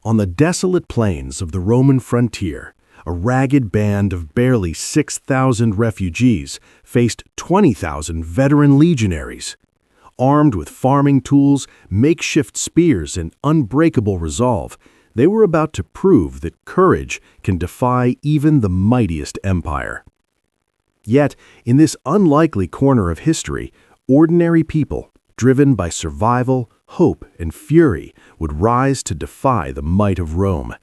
On the desolate plains of the Roman frontier, a ragged band of barely 6,000 refugees faced 20,000 veteran legionaries. Armed with farming tools, makeshift spears, and unbreakable resolve, they were about to prove that courage can defy even the mightiest empire. Yet, in this unlikely corner of history, ordinary people, driven by survival, hope, and fury, would rise to defy the might of Rome.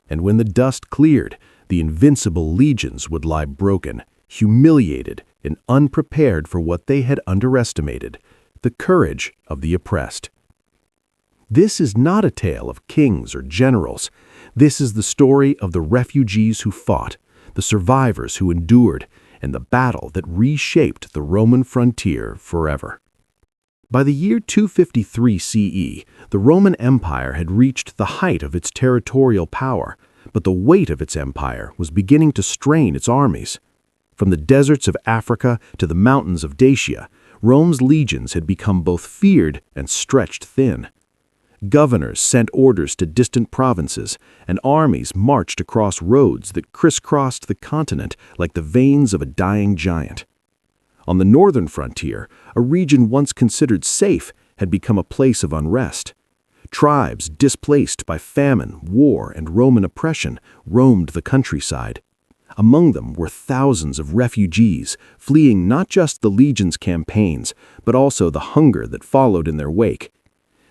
And when the dust cleared, the invincible legions would lie broken, humiliated, and unprepared for what they had underestimated: the courage of the oppressed. This is not a tale of kings or generals. This is the story of the refugees who fought, the survivors who endured, and the battle that reshaped the Roman frontier forever. By the year 253 CE, the Roman Empire had reached the height of its territorial power, but the weight of its empire was beginning to strain its armies. From the deserts of Africa to the mountains of Dacia, Rome's legions had become both feared and stretched thin. Governors sent orders to distant provinces, and armies marched across roads that crisscrossed the continent like the veins of a dying giant. On the northern frontier, a region once considered safe had become a place of unrest. Tribes displaced by famine, war, and Roman oppression roamed the countryside. Among them were thousands of refugees, fleeing not just the legion's campaigns, but also the hunger that followed in their wake.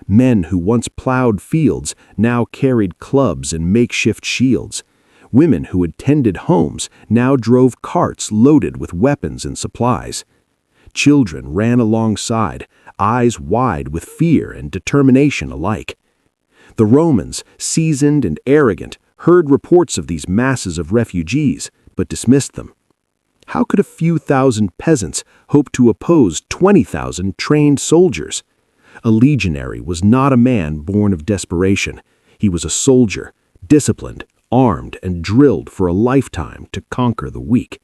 Men who once plowed fields now carried clubs and makeshift shields. Women who had tended homes now drove carts loaded with weapons and supplies. Children ran alongside, eyes wide with fear and determination alike. The Romans, seasoned and arrogant, heard reports of these masses of refugees, but dismissed them. How could a few thousand peasants hope to oppose 20,000 trained soldiers? A legionary was not a man born of desperation. He was a soldier, disciplined, armed, and drilled for a lifetime to conquer the weak.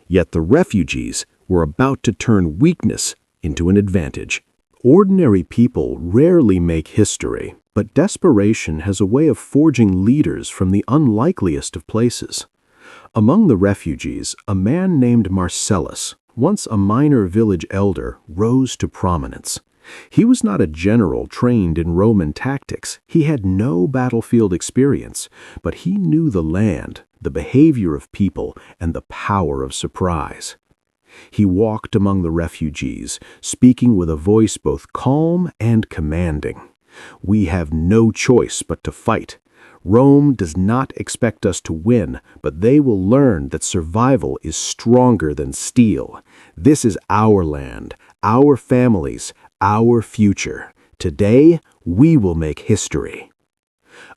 Yet the refugees were about to turn weakness into an advantage. Ordinary people rarely make history, but desperation has a way of forging leaders from the unlikeliest of places. Among the refugees, a man named Marcellus, once a minor village elder, rose to prominence. He was not a general trained in Roman tactics. He had no battlefield experience, but he knew the land, the behavior of people, and the power of surprise. He walked among the refugees, speaking with a voice both calm and commanding. "We have no choice but to fight. Rome does not expect us to win, but they will learn that survival is stronger than steel. This is our land, our families, our future. Today, we will make history."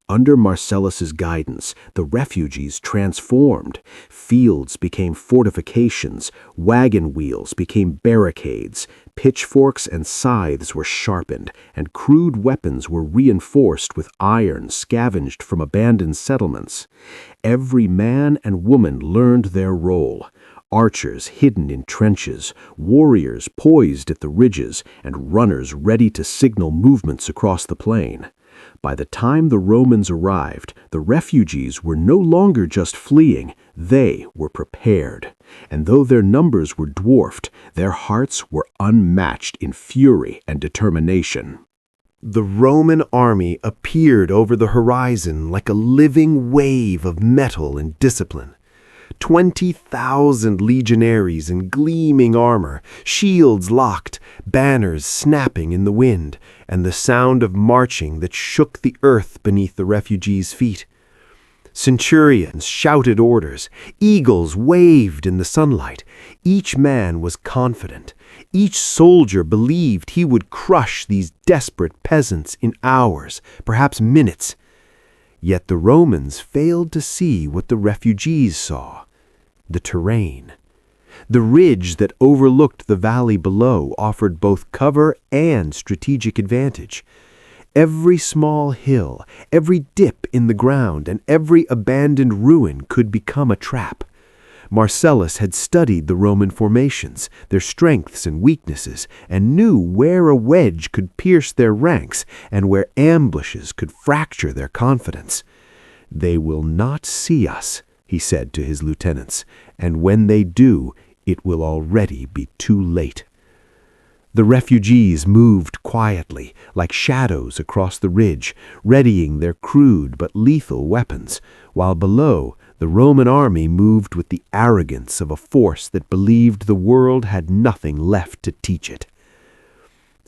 Under Marcellus's guidance, the refugees transformed. Fields became fortifications, wagon wheels became barricades, pitchforks and scythes were sharpened, and crude weapons were reinforced with iron scavenged from abandoned settlements. Every man and woman learned their role. Archers hidden in trenches, warriors poised at the ridges, and runners ready to signal movements across the plain. By the time the Romans arrived, the refugees were no longer just fleeing, they were prepared. And though their numbers were dwarfed, their hearts were unmatched in fury and determination. The Roman army appeared over the horizon like a living wave of metal and discipline. 20,000 legionaries in gleaming armor, shields locked, banners snapping in the wind, and the sound of marching that shook the earth beneath the refugees' feet. Centurions shouted orders, eagles waved in the sunlight. Each man was confident. Each soldier believed he would crush these desperate peasants in hours, perhaps minutes. Yet the Romans failed to see what the refugees saw: the terrain. The ridge that overlooked the valley below offered both cover and strategic advantage. Every small hill, every dip in the ground, and every abandoned ruin could become a trap. Marcellus had studied the Roman formations, their strengths and weaknesses, and knew where a wedge could pierce their ranks and where ambushes could fracture their confidence. "They will not see us," he said to his lieutenants, "and when they do, it will already be too late." The refugees moved quietly, like shadows across the ridge, readying their crude but lethal weapons, while below, the Roman army moved with the arrogance of a force that believed the world had nothing left to teach it.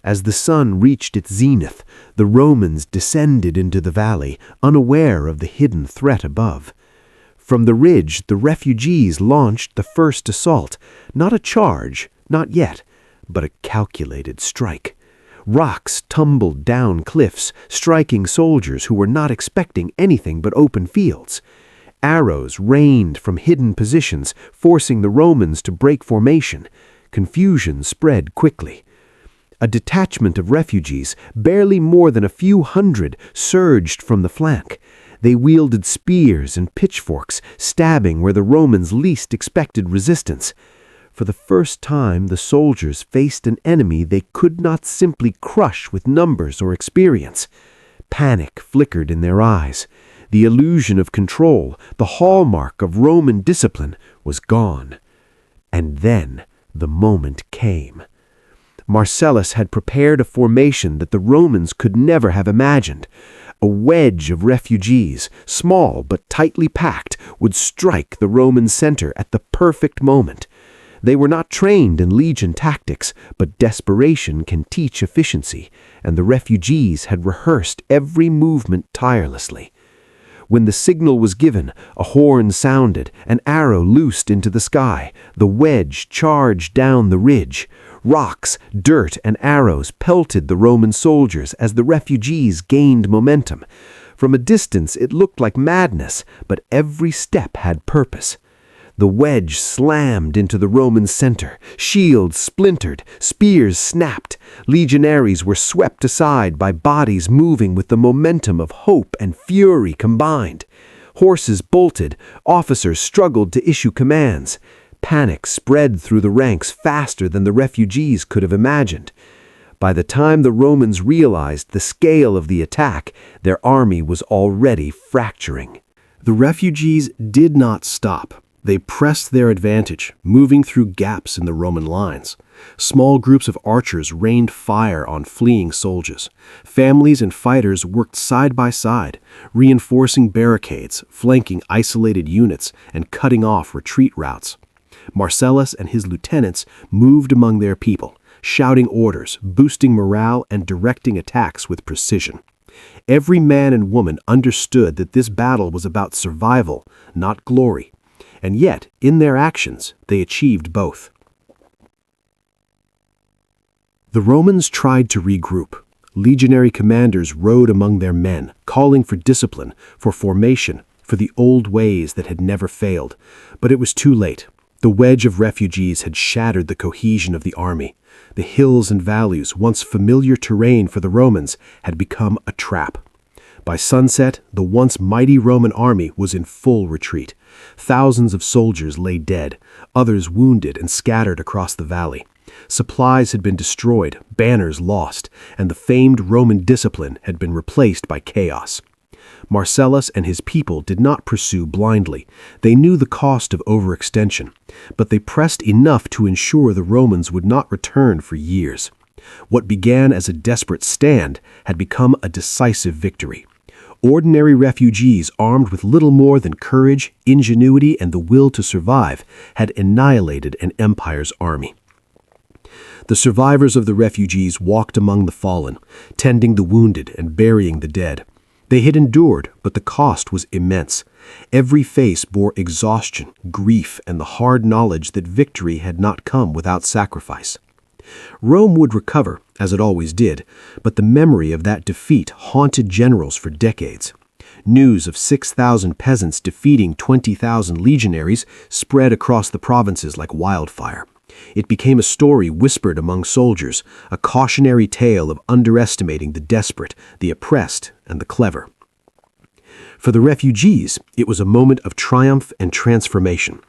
As the sun reached its zenith, the Romans descended into the valley, unaware of the hidden threat above. From the ridge, the refugees launched the first assault, not a charge, not yet, but a calculated strike. Rocks tumbled down cliffs, striking soldiers who were not expecting anything but open fields. Arrows rained from hidden positions, forcing the Romans to break formation. Confusion spread quickly. A detachment of refugees, barely more than a few hundred, surged from the flank. They wielded spears and pitchforks, stabbing where the Romans least expected resistance. For the first time, the soldiers faced an enemy they could not simply crush with numbers or experience. Panic flickered in their eyes. The illusion of control, the hallmark of Roman discipline, was gone. And then the moment came. Marcellus had prepared a formation that the Romans could never have imagined. A wedge of refugees, small but tightly packed, would strike the Roman center at the perfect moment. They were not trained in legion tactics, but desperation can teach efficiency, and the refugees had rehearsed every movement tirelessly. When the signal was given, a horn sounded, an arrow loosed into the sky, the wedge charged down the ridge. Rocks, dirt, and arrows pelted the Roman soldiers as the refugees gained momentum. From a distance it looked like madness, but every step had purpose. The wedge slammed into the Roman center. Shields splintered, spears snapped. Legionaries were swept aside by bodies moving with the momentum of hope and fury combined. Horses bolted, officers struggled to issue commands. Panic spread through the ranks faster than the refugees could have imagined. By the time the Romans realized the scale of the attack, their army was already fracturing. The refugees did not stop. They pressed their advantage, moving through gaps in the Roman lines. Small groups of archers rained fire on fleeing soldiers. Families and fighters worked side by side, reinforcing barricades, flanking isolated units, and cutting off retreat routes. Marcellus and his lieutenants moved among their people, shouting orders, boosting morale, and directing attacks with precision. Every man and woman understood that this battle was about survival, not glory. And yet, in their actions, they achieved both. The Romans tried to regroup. Legionary commanders rode among their men, calling for discipline, for formation, for the old ways that had never failed. But it was too late. The wedge of refugees had shattered the cohesion of the army. The hills and valleys, once familiar terrain for the Romans, had become a trap. By sunset, the once mighty Roman army was in full retreat. Thousands of soldiers lay dead, others wounded and scattered across the valley. Supplies had been destroyed, banners lost, and the famed Roman discipline had been replaced by chaos. Marcellus and his people did not pursue blindly. They knew the cost of overextension, but they pressed enough to ensure the Romans would not return for years. What began as a desperate stand had become a decisive victory. Ordinary refugees armed with little more than courage, ingenuity, and the will to survive had annihilated an empire's army. The survivors of the refugees walked among the fallen, tending the wounded and burying the dead. They had endured, but the cost was immense. Every face bore exhaustion, grief, and the hard knowledge that victory had not come without sacrifice. Rome would recover, as it always did, but the memory of that defeat haunted generals for decades. News of 6,000 peasants defeating 20,000 legionaries spread across the provinces like wildfire. It became a story whispered among soldiers, a cautionary tale of underestimating the desperate, the oppressed, and the clever. For the refugees, it was a moment of triumph and transformation.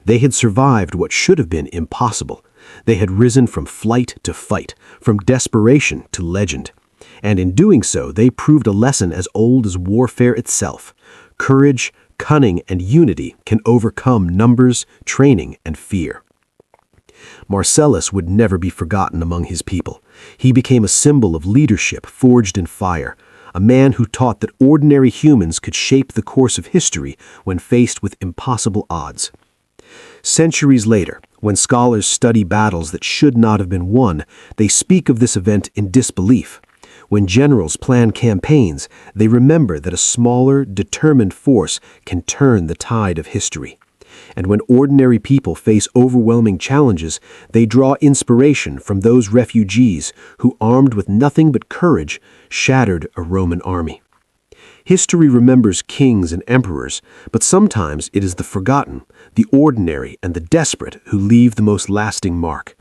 They had survived what should have been impossible. They had risen from flight to fight, from desperation to legend. And in doing so, they proved a lesson as old as warfare itself. Courage, cunning, and unity can overcome numbers, training, and fear. Marcellus would never be forgotten among his people. He became a symbol of leadership forged in fire, a man who taught that ordinary humans could shape the course of history when faced with impossible odds. Centuries later, when scholars study battles that should not have been won, they speak of this event in disbelief. When generals plan campaigns, they remember that a smaller, determined force can turn the tide of history. And when ordinary people face overwhelming challenges, they draw inspiration from those refugees who, armed with nothing but courage, shattered a Roman army. History remembers kings and emperors, but sometimes it is the forgotten, the ordinary, and the desperate who leave the most lasting mark.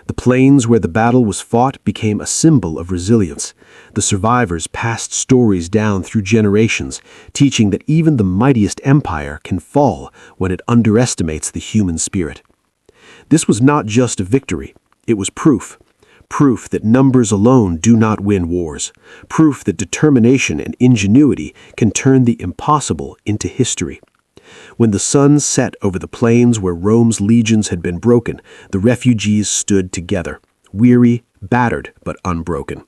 The plains where the battle was fought became a symbol of resilience. The survivors passed stories down through generations, teaching that even the mightiest empire can fall when it underestimates the human spirit. This was not just a victory, it was proof. Proof that numbers alone do not win wars. Proof that determination and ingenuity can turn the impossible into history. When the sun set over the plains where Rome's legions had been broken, the refugees stood together, weary, battered, but unbroken.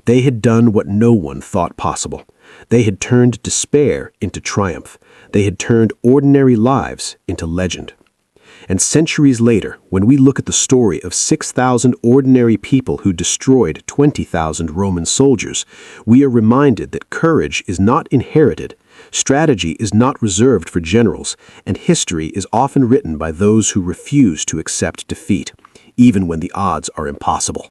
They had done what no one thought possible. They had turned despair into triumph. They had turned ordinary lives into legend. And centuries later, when we look at the story of 6,000 ordinary people who destroyed 20,000 Roman soldiers, we are reminded that courage is not inherited, strategy is not reserved for generals, and history is often written by those who refuse to accept defeat, even when the odds are impossible.